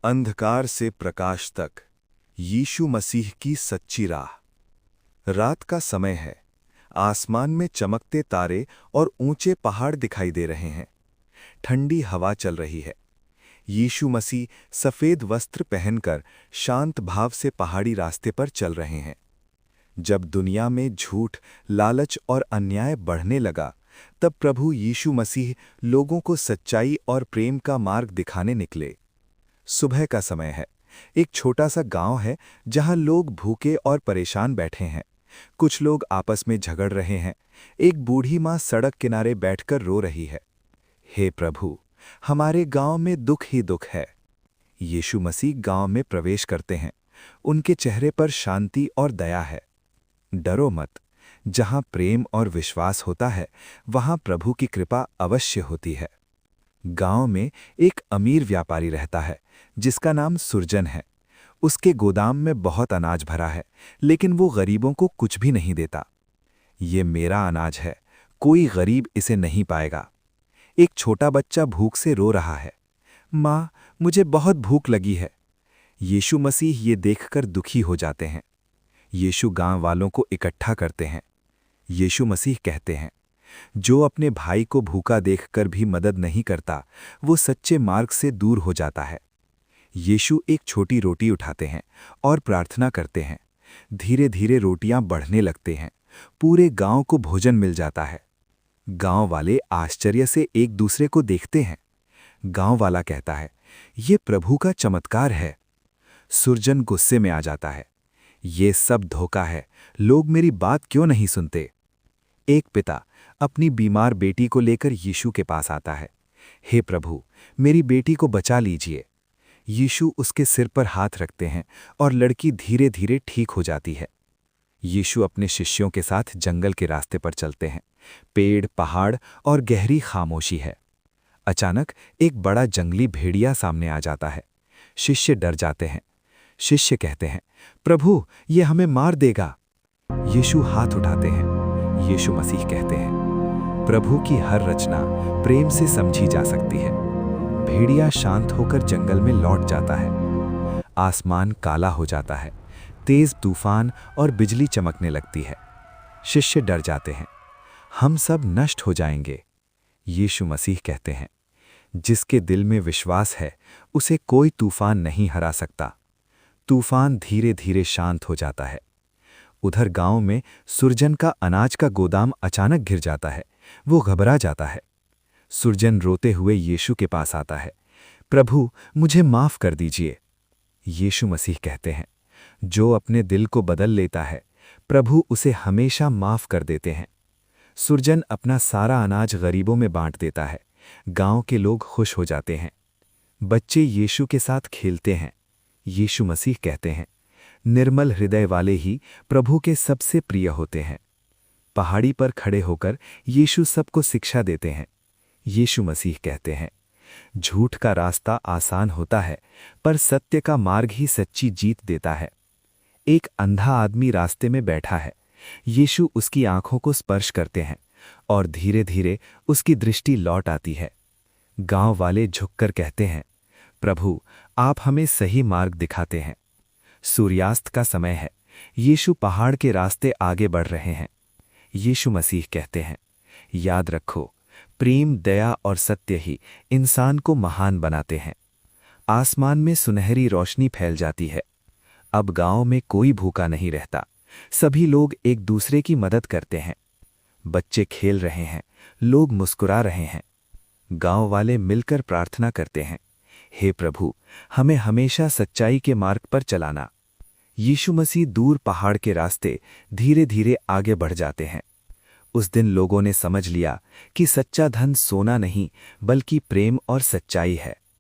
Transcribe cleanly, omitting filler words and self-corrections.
अंधकार से प्रकाश तक यीशु मसीह की सच्ची राह। रात का समय है। आसमान में चमकते तारे और ऊंचे पहाड़ दिखाई दे रहे हैं। ठंडी हवा चल रही है। यीशु मसीह सफेद वस्त्र पहनकर शांत भाव से पहाड़ी रास्ते पर चल रहे हैं। जब दुनिया में झूठ, लालच और अन्याय बढ़ने लगा, तब प्रभु यीशु मसीह लोगों को सच्चाई और प्रेम का मार्ग दिखाने निकले। सुबह का समय है। एक छोटा सा गांव है जहां लोग भूखे और परेशान बैठे हैं। कुछ लोग आपस में झगड़ रहे हैं। एक बूढ़ी मां सड़क किनारे बैठकर रो रही है। हे प्रभु, हमारे गांव में दुख ही दुख है। यीशु मसीह गांव में प्रवेश करते हैं। उनके चेहरे पर शांति और दया है। डरो मत। जहां प्रेम और विश्वास होता है, वहां प्रभु की कृपा अवश्य होती है। गांव में एक अमीर व्यापारी रहता है जिसका नाम सुरजन है। उसके गोदाम में बहुत अनाज भरा है, लेकिन वो गरीबों को कुछ भी नहीं देता। ये मेरा अनाज है, कोई गरीब इसे नहीं पाएगा। एक छोटा बच्चा भूख से रो रहा है। माँ, मुझे बहुत भूख लगी है। यीशु मसीह ये देखकर दुखी हो जाते हैं। यीशु गांव वालों को इकट्ठा करते हैं। यीशु मसीह कहते हैं, जो अपने भाई को भूखा देखकर भी मदद नहीं करता, वो सच्चे मार्ग से दूर हो जाता है। यीशु एक छोटी रोटी उठाते हैं और प्रार्थना करते हैं। धीरे धीरे रोटियां बढ़ने लगते हैं। पूरे गांव को भोजन मिल जाता है। गांव वाले आश्चर्य से एक दूसरे को देखते हैं। गांव वाला कहता है, ये प्रभु का चमत्कार है। सुरजन गुस्से में आ जाता है। ये सब धोखा है, लोग मेरी बात क्यों नहीं सुनते। एक पिता अपनी बीमार बेटी को लेकर यीशु के पास आता है। हे प्रभु, मेरी बेटी को बचा लीजिए। यीशु उसके सिर पर हाथ रखते हैं और लड़की धीरे धीरे ठीक हो जाती है। यीशु अपने शिष्यों के साथ जंगल के रास्ते पर चलते हैं। पेड़, पहाड़ और गहरी खामोशी है। अचानक एक बड़ा जंगली भेड़िया सामने आ जाता है। शिष्य डर जाते हैं। शिष्य कहते हैं, प्रभु, ये हमें मार देगा। यीशु हाथ उठाते हैं। यीशु मसीह कहते हैं, प्रभु की हर रचना प्रेम से समझी जा सकती है। भेड़िया शांत होकर जंगल में लौट जाता है। आसमान काला हो जाता है। तेज तूफान और बिजली चमकने लगती है। शिष्य डर जाते हैं। हम सब नष्ट हो जाएंगे। यीशु मसीह कहते हैं, जिसके दिल में विश्वास है, उसे कोई तूफान नहीं हरा सकता। तूफान धीरे धीरे शांत हो जाता है। उधर गांव में सुरजन का अनाज का गोदाम अचानक गिर जाता है। वो घबरा जाता है। सुरजन रोते हुए यीशु के पास आता है। प्रभु, मुझे माफ कर दीजिए। यीशु मसीह कहते हैं, जो अपने दिल को बदल लेता है, प्रभु उसे हमेशा माफ कर देते हैं। सुरजन अपना सारा अनाज गरीबों में बांट देता है। गांव के लोग खुश हो जाते हैं। बच्चे यीशु के साथ खेलते हैं। यीशु मसीह कहते हैं, निर्मल हृदय वाले ही प्रभु के सबसे प्रिय होते हैं। पहाड़ी पर खड़े होकर यीशु सबको शिक्षा देते हैं। यीशु मसीह कहते हैं, झूठ का रास्ता आसान होता है, पर सत्य का मार्ग ही सच्ची जीत देता है। एक अंधा आदमी रास्ते में बैठा है। यीशु उसकी आंखों को स्पर्श करते हैं और धीरे धीरे उसकी दृष्टि लौट आती है। गांव वाले झुककर कहते हैं, प्रभु, आप हमें सही मार्ग दिखाते हैं। सूर्यास्त का समय है। यीशु पहाड़ के रास्ते आगे बढ़ रहे हैं। यीशु मसीह कहते हैं, याद रखो, प्रेम, दया और सत्य ही इंसान को महान बनाते हैं। आसमान में सुनहरी रोशनी फैल जाती है। अब गांव में कोई भूखा नहीं रहता। सभी लोग एक दूसरे की मदद करते हैं। बच्चे खेल रहे हैं। लोग मुस्कुरा रहे हैं। गांव वाले मिलकर प्रार्थना करते हैं, हे प्रभु, हमें हमेशा सच्चाई के मार्ग पर चलाना। यीशु मसीह दूर पहाड़ के रास्ते धीरे धीरे आगे बढ़ जाते हैं। उस दिन लोगों ने समझ लिया कि सच्चा धन सोना नहीं, बल्कि प्रेम और सच्चाई है।